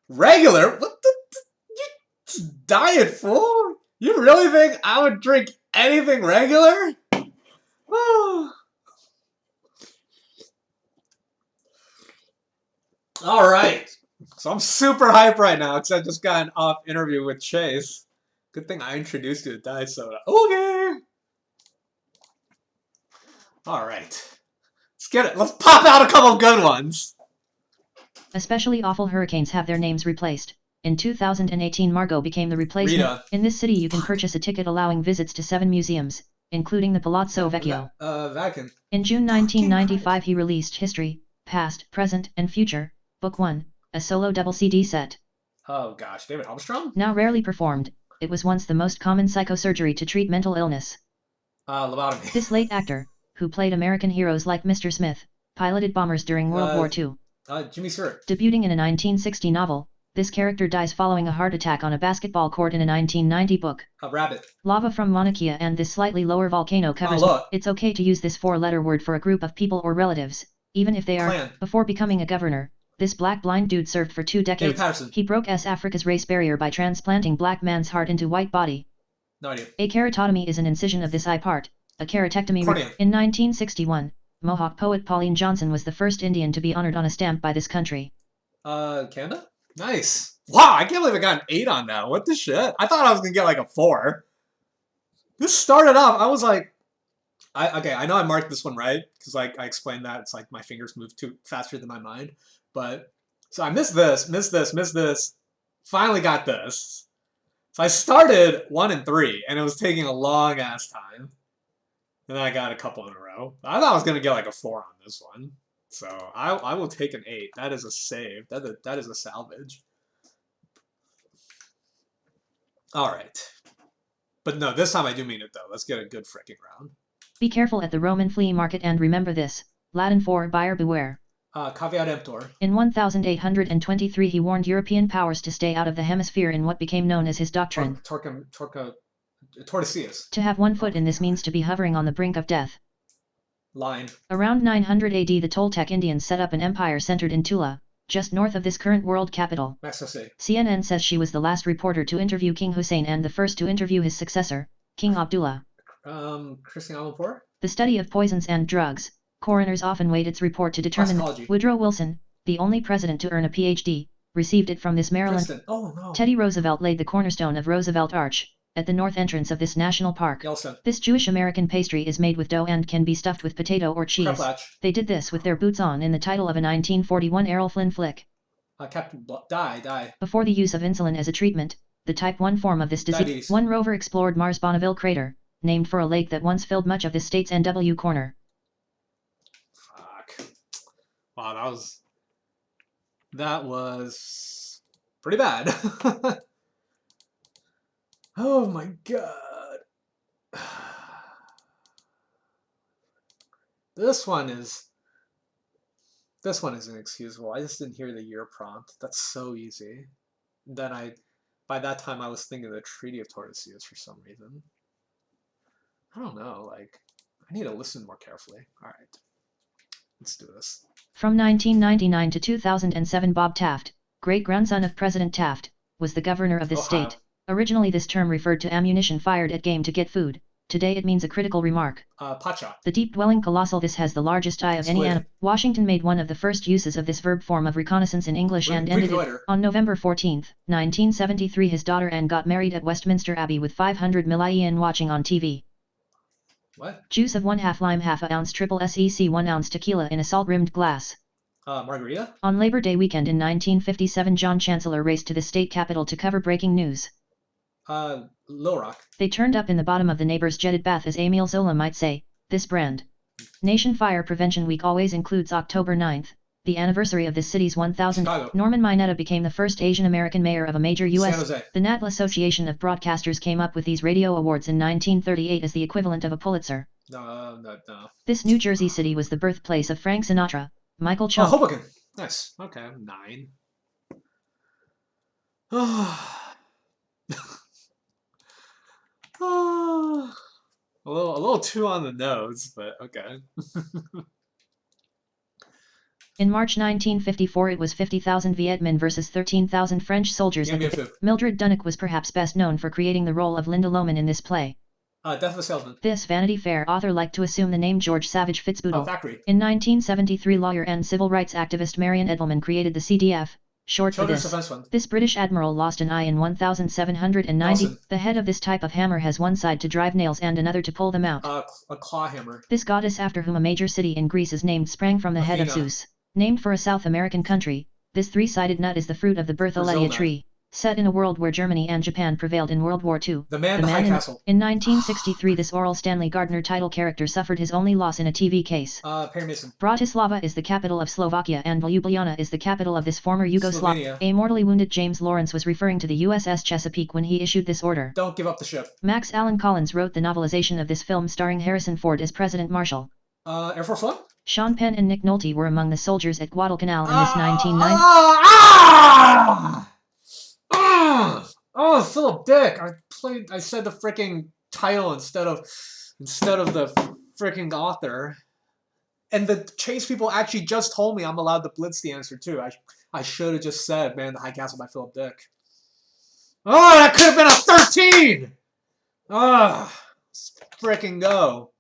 Regular? What the? You diet fool? You really think I would drink anything regular? All right. So I'm super hyped right now because I just got an off interview with Chase. Good thing I introduced you to diet soda. Okay. All right. Let's get it. Let's pop out a couple good ones. Especially awful hurricanes have their names replaced. In 2018, Margot became the replacement. Rita. In this city, you can purchase a ticket allowing visits to 7 museums, including the Palazzo Vecchio. Vatican. In June 1995, he released History, Past, Present, and Future, Book 1, a solo double CD set. Oh gosh, David Armstrong? Now rarely performed, it was once the most common psychosurgery to treat mental illness. Lobotomy. This late actor, who played American heroes like Mr. Smith, piloted bombers during World War II. Jimmy Stewart. Debuting in a 1960 novel, this character dies following a heart attack on a basketball court in a 1990 book. A rabbit. Lava from Mauna Kea and this slightly lower volcano covers. It's okay to use this 4-letter word for a group of people or relatives, even if they are. Clan. Before becoming a governor, this black blind dude served for 2 decades. He broke Africa's race barrier by transplanting black man's heart into white body. No idea. A keratotomy is an incision of this eye part. A keratectomy. In 1961, Mohawk poet Pauline Johnson was the first Indian to be honored on a stamp by this country. Canada? Nice. Wow, I can't believe I got an 8 on that. What the shit? I thought I was gonna get like a 4. This started off, I was like, I know I marked this one right, because like I explained that, it's like my fingers move too faster than my mind. But, so I missed this, finally got this. So I started 1 and 3, and it was taking a long ass time. And then I got a couple in a row. I thought I was going to get like a 4 on this one. So I will take an 8. That is a save. That is a salvage. All right. But no, this time I do mean it though. Let's get a good freaking round. Be careful at the Roman flea market and remember this, Latin for buyer beware. Caveat emptor. In 1823 he warned European powers to stay out of the hemisphere in what became known as his doctrine. Tordesillas. To have one foot in this means to be hovering on the brink of death. Line. Around 900 AD the Toltec Indians set up an empire centered in Tula, just north of this current world capital. CNN says she was the last reporter to interview King Hussein and the first to interview his successor, King Abdullah. Christian Amanpour? The study of poisons and drugs. Coroners often wait its report to determine. Woodrow Wilson, the only president to earn a PhD, received it from this Maryland. Oh, no. Teddy Roosevelt laid the cornerstone of Roosevelt Arch, at the north entrance of this national park. Yellowstone. This Jewish-American pastry is made with dough and can be stuffed with potato or cheese. They did this with their boots on in the title of a 1941 Errol Flynn flick. Captain Die. Before the use of insulin as a treatment, the type 1 form of this disease. Diabetes. One rover explored Mars' Bonneville crater, named for a lake that once filled much of this state's NW corner. Fuck. Wow, that was pretty bad. Oh my god. This one is inexcusable. I just didn't hear the year prompt. That's so easy. Then by that time I was thinking of the Treaty of Tordesillas for some reason. I don't know, like, I need to listen more carefully. Alright. Let's do this. From 1999 to 2007 Bob Taft, great-grandson of President Taft, was the governor of this state. Originally this term referred to ammunition fired at game to get food. Today it means a critical remark. Potshot. The deep-dwelling colossal this has the largest eye of any animal. Washington made one of the first uses of this verb form of reconnaissance in English and ended it. On November 14, 1973 his daughter Anne got married at Westminster Abbey with 500 million watching on TV. What? Juice of 1/2 lime 1/2 ounce triple sec 1 ounce tequila in a salt-rimmed glass. Margarita? On Labor Day weekend in 1957 John Chancellor raced to the state capitol to cover breaking news. Little Rock. They turned up in the bottom of the neighbor's jetted bath as Emile Zola might say, this brand. Nation Fire Prevention Week always includes October 9th, the anniversary of this city's 1000th. Chicago. Norman Mineta became the first Asian American mayor of a major U.S. San Jose. The National Association of Broadcasters came up with these radio awards in 1938 as the equivalent of a Pulitzer. No. This New Jersey city was the birthplace of Frank Sinatra, Michael Chong. Oh, Hoboken. Nice. Okay, 9. A little too on the nose, but okay. In March 1954 it was 50,000 Viet Minh versus 13,000 French soldiers at the Mildred Dunnock was perhaps best known for creating the role of Linda Lohman in this play. Death of a Salesman. This Vanity Fair author liked to assume the name George Savage Fitzbootle. Factory. In 1973 lawyer and civil rights activist Marion Edelman created the CDF, short for this. This British admiral lost an eye in 1790. Nelson. The head of this type of hammer has one side to drive nails and another to pull them out. A claw hammer. This goddess after whom a major city in Greece is named sprang from the head of Zeus. Named for a South American country, this three-sided nut is the fruit of the Bertholletia tree. Set in a world where Germany and Japan prevailed in World War II. The Man in the High Castle. In 1963 this Oral Stanley Gardner title character suffered his only loss in a TV case. Perry Mason. Bratislava is the capital of Slovakia and Ljubljana is the capital of this former Yugoslavia. A mortally wounded James Lawrence was referring to the USS Chesapeake when he issued this order. Don't give up the ship. Max Allan Collins wrote the novelization of this film starring Harrison Ford as President Marshall. Air Force One? Sean Penn and Nick Nolte were among the soldiers at Guadalcanal in this 1990. Oh, Philip Dick! I said the freaking title instead of the freaking author. And the Chase people actually just told me I'm allowed to blitz the answer too. I should have just said Man in the High Castle by Philip Dick. Oh, that could have been a 13! Let's freaking go.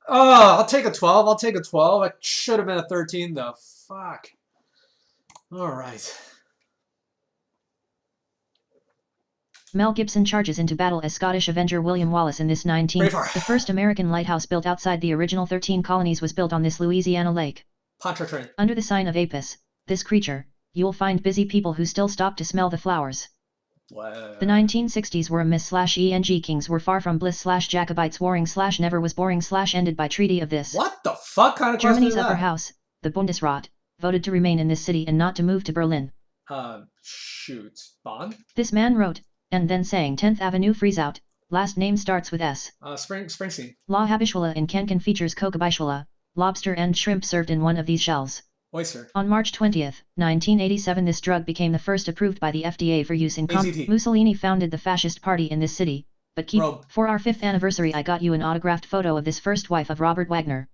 Oh, I'll take a 12. I'll take a 12. It should have been a 13 though. Fuck. All right. Mel Gibson charges into battle as Scottish Avenger William Wallace in this 19. The first American lighthouse built outside the original 13 colonies was built on this Louisiana lake. Pontchartrain. Under the sign of Apis, this creature, you'll find busy people who still stop to smell the flowers. Wow. The 1960s were a miss/eng kings were far from bliss/Jacobites warring/never was boring/ended by treaty of this. What the fuck kind of Germany's upper house, the Bundesrat, voted to remain in this city and not to move to Berlin. Shoot. Bonn? This man wrote, and then sang 10th Avenue freeze out, last name starts with S. Springsteen. La Habishwala in Kankan features Kokabishwala, lobster and shrimp served in one of these shells. Oyster. On March 20, 1987 this drug became the first approved by the FDA for use in Mussolini founded the fascist party in this city, but for our 5th anniversary I got you an autographed photo of this first wife of Robert Wagner.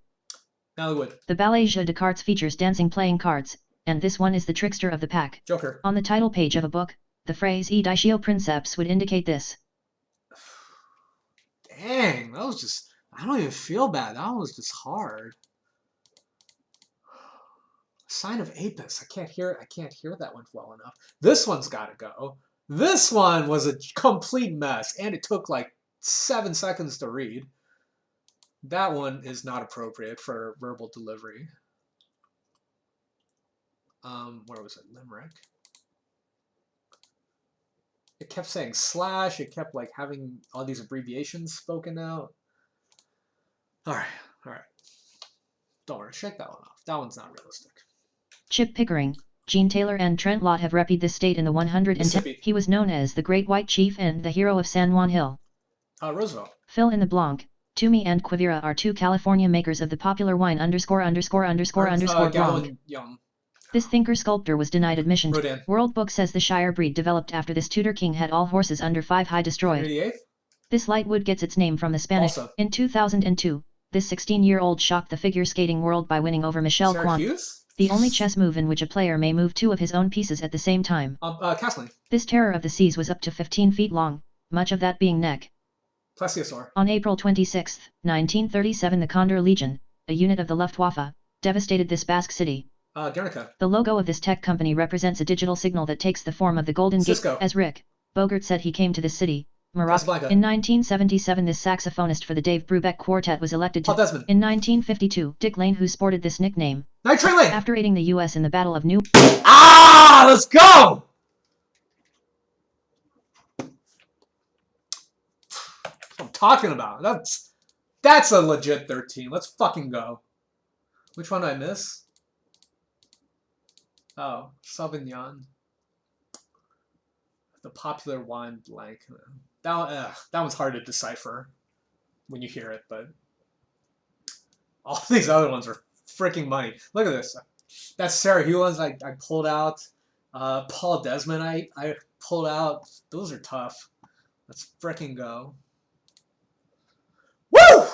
Hollywood. The ballet Jeu de Cartes features dancing playing cards, and this one is the trickster of the pack. Joker. On the title page of a book, the phrase Edicio Princeps would indicate this. Dang, that was just, I don't even feel bad. That was just hard. Sign of Apis. I can't hear that one well enough. This one's got to go. This one was a complete mess, and it took like 7 seconds to read. That one is not appropriate for verbal delivery. Where was it? Limerick. It kept saying slash. It kept like having all these abbreviations spoken out. All right. Don't worry, shake that one off. That one's not realistic. Chip Pickering, Gene Taylor and Trent Lott have repped this state in the 110. He was known as the Great White Chief and the hero of San Juan Hill. Roosevelt. Fill in the blanc. Toomey and Quivira are 2 California makers of the popular wine _____ blanc. Young. This thinker-sculptor was denied admission. Rodin. World Book says the Shire breed developed after this Tudor king had all horses under 5 high destroyed. 88? This light wood gets its name from the Spanish. Also. In 2002, this 16-year-old shocked the figure skating world by winning over Michelle Kwan. The only chess move in which a player may move 2 of his own pieces at the same time. Castling. This terror of the seas was up to 15 feet long, much of that being neck. Plesiosaur. On April 26, 1937 the Condor Legion, a unit of the Luftwaffe, devastated this Basque city. Guernica. The logo of this tech company represents a digital signal that takes the form of the Golden Gate. As Rick Bogart said he came to this city, Morocco. In 1977 this saxophonist for the Dave Brubeck Quartet was elected to. In 1952, Dick Lane, who sported this nickname, Nitrate Lane. After aiding the U.S. in the Battle of New. Let's go! That's what I'm talking about. That's a legit 13. Let's fucking go. Which one did I miss? Oh, Sauvignon. The popular wine blank. That one's hard to decipher when you hear it, but all these other ones are freaking money. Look at this. That's Sarah Hewlands I pulled out. Paul Desmond I pulled out. Those are tough. Let's freaking go. Woo!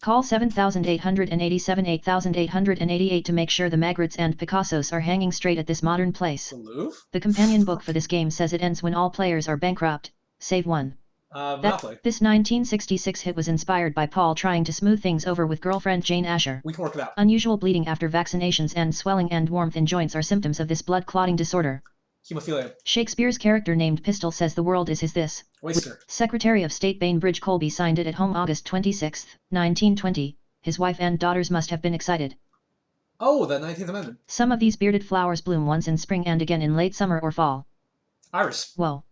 Call 7887-8888 to make sure the Magrets and Picassos are hanging straight at this modern place. The Louvre? The companion book for this game says it ends when all players are bankrupt, save one. Monopoly. This 1966 hit was inspired by Paul trying to smooth things over with girlfriend Jane Asher. We can work it out. Unusual bleeding after vaccinations and swelling and warmth in joints are symptoms of this blood clotting disorder. Hemophilia. Shakespeare's character named Pistol says the world is his this. Oyster. Secretary of State Bainbridge Colby signed it at home August 26, 1920. His wife and daughters must have been excited. Oh, the 19th Amendment. Some of these bearded flowers bloom once in spring and again in late summer or fall. Iris. Whoa.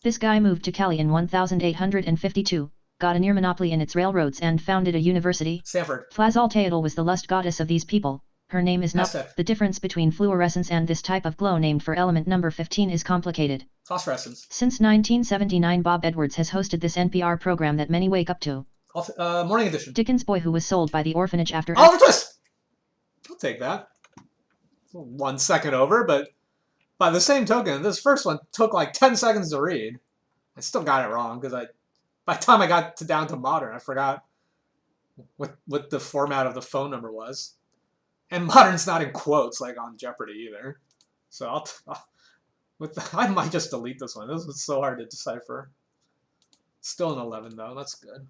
This guy moved to Cali in 1852, got a near monopoly in its railroads and founded a university. Stanford. Tlazolteotl was the lust goddess of these people. Her name is not. Aztec. The difference between fluorescence and this type of glow named for element number 15 is complicated. Phosphorescence. Since 1979 Bob Edwards has hosted this NPR program that many wake up to. Morning Edition. Dickens' Boy who was sold by the orphanage after... Oliver Twist! I'll take that. 1 second over, but by the same token, this first one took like 10 seconds to read. I still got it wrong, because by the time I got down to modern, I forgot what the format of the phone number was. And modern's not in quotes like on Jeopardy either. So I might just delete this one. This was so hard to decipher. Still an 11 though. That's good.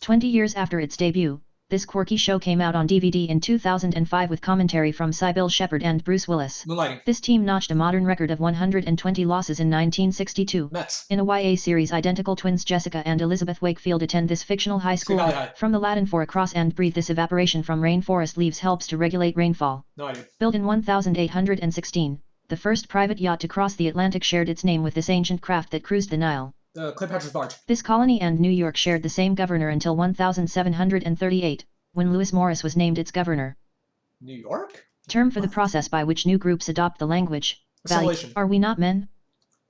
20 years after its debut, this quirky show came out on DVD in 2005 with commentary from Sybil Shepherd and Bruce Willis. Moonlighting. This team notched a modern record of 120 losses in 1962. Mets. In a YA series, identical twins Jessica and Elizabeth Wakefield attend this fictional high school. From the Latin for across and breathe, this evaporation from rainforest leaves helps to regulate rainfall. No idea. Built in 1816, the first private yacht to cross the Atlantic shared its name with this ancient craft that cruised the Nile. Cleopatra's Barge. This colony and New York shared the same governor until 1738, when Lewis Morris was named its governor. New York? Term for the process by which new groups adopt the language. Assimilation. Are we not men?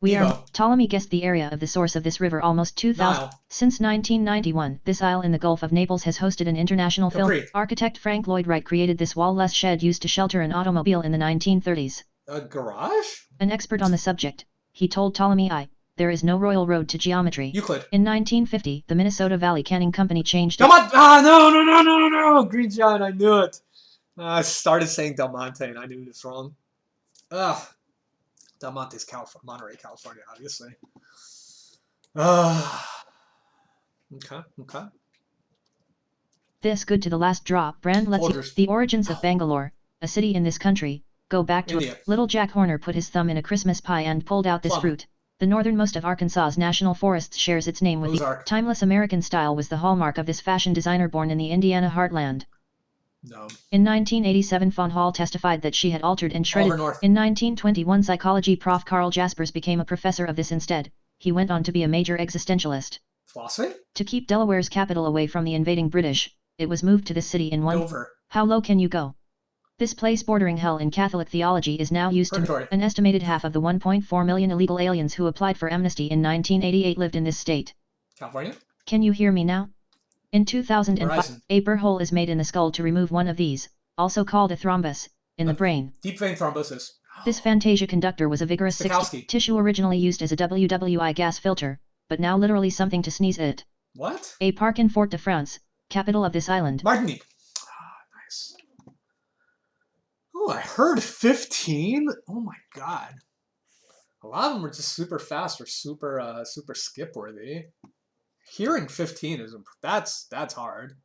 We Evo. are. Ptolemy guessed the area of the source of this river almost 2,000. Nile. Since 1991, this isle in the Gulf of Naples has hosted an international Capri. film. Architect Frank Lloyd Wright created this wall-less shed used to shelter an automobile in the 1930s. A garage? An expert on the subject, he told Ptolemy there is no royal road to geometry. Euclid. In 1950, the Minnesota Valley Canning Company changed Come on! Ah, no! Green Giant, I knew it. I started saying Del Monte and I knew this wrong. Ugh. Del Monte's Monterey, California, obviously. Okay. This good to the last drop brand lets you. Folgers. The origins of Bangalore, a city in this country, go back to India. Little Jack Horner put his thumb in a Christmas pie and pulled out this Plum. fruit. The northernmost of Arkansas's national forests shares its name with Ozark. the timeless American style was the hallmark of this fashion designer born in the Indiana heartland. No. In 1987 Fawn Hall testified that she had altered and shredded. Oliver North. In 1921 psychology prof Carl Jaspers became a professor of this instead. He went on to be a major existentialist. Philosophy? To keep Delaware's capital away from the invading British, it was moved to this city in one. Dover. How low can you go? This place bordering hell in Catholic theology is now used Purgatory. to. An estimated half of the 1.4 million illegal aliens who applied for amnesty in 1988 lived in this state. California? Can you hear me now? In 2005, Horizon. a burr hole is made in the skull to remove one of these, also called a thrombus, in the brain. Deep vein thrombosis. This Fantasia conductor was a vigorous 60 Stokowski. tissue originally used as a WWI gas filter, but now literally something to sneeze at. What? A park in Fort-de-France, capital of this island. Martinique. Nice. Oh, I heard 15? Oh my god. A lot of them were just super fast or super skip worthy. Hearing 15 is that's hard.